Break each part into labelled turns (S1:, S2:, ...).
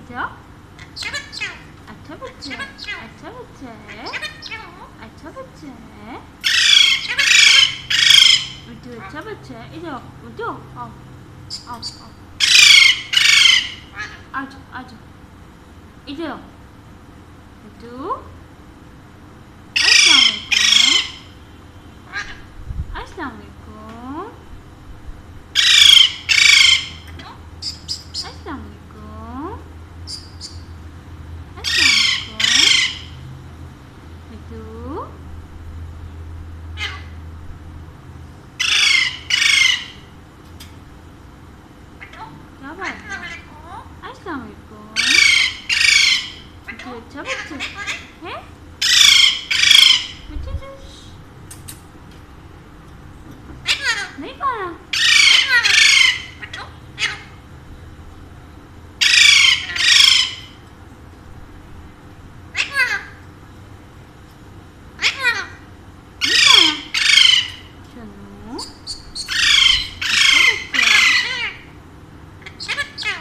S1: इधर अच्छा बच्चा अच्छा बच्चा है अच्छा बच्चा है मिट्टू अच्छा बच्चा है इधर मिट्टू आओ आओ आओ आजो आजो इधर मिट्टू अस्सलाम वालेकुम अस्सलाम वालेकुम अस्सलाम वालेकुम अस्सलाम वालेकुम मिट्टू क्या बात है अस्सलाम वालेकुम मिट्टू अच्छा बच्चा है मिट्टू नहीं खाना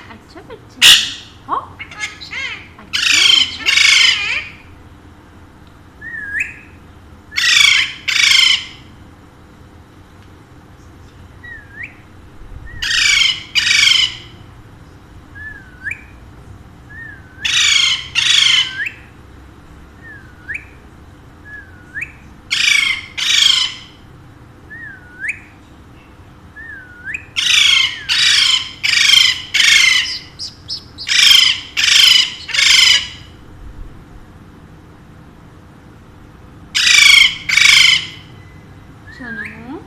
S1: अच्छा बच्चा हो सोनू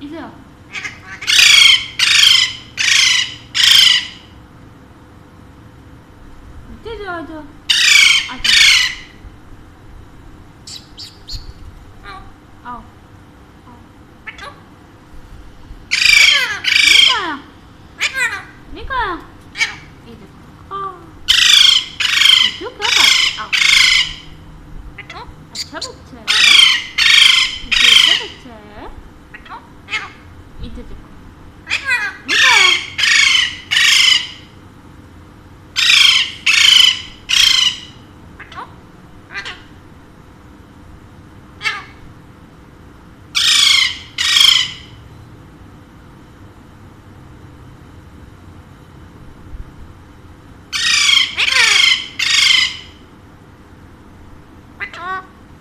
S1: इधर इधर आजा आजा आओ निकाल इधर मिट्टू क्या बात है आओ अच्छा बच्चा है मिट्टू अच्छा बच्चा है इधर देखो निकाल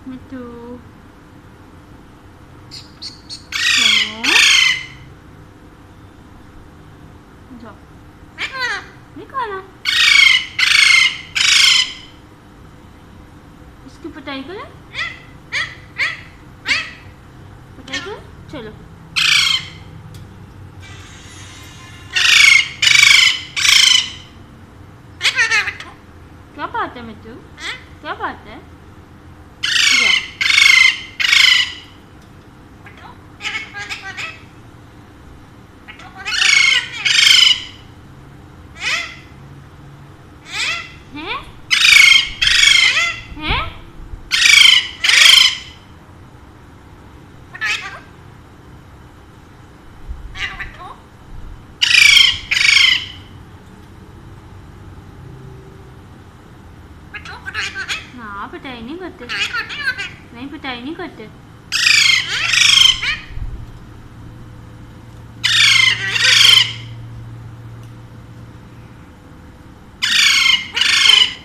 S1: मिट्टू सोनू जाओ निकाला इसकी पिटाई करें पिटाई करें चलो क्या बात है मिट्टू क्या बात है हैं हैं हाँ पिटाई नहीं करते नहीं पिटाई नहीं करते